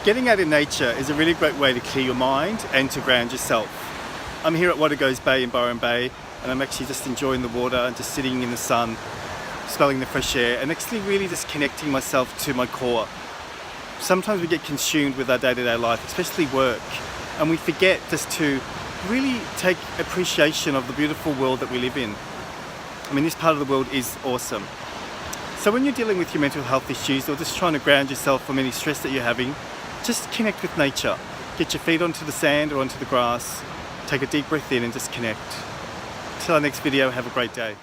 Getting out in nature is a really great way to clear your mind and to ground yourself. I'm here at Watergoes Bay in Byron Bay, and I'm actually just enjoying the water and just sitting in the sun, smelling the fresh air, and actually really just connecting myself to my core. Sometimes we get consumed with our day-to-day life, especially work, and we forget just to really take appreciation of the beautiful world that we live in. I mean, this part of the world is awesome. So when you're dealing with your mental health issues or just trying to ground yourself from any stress that you're having, just connect with nature. Get your feet onto the sand or onto the grass, take a deep breath in and just connect. Till our next video, have a great day.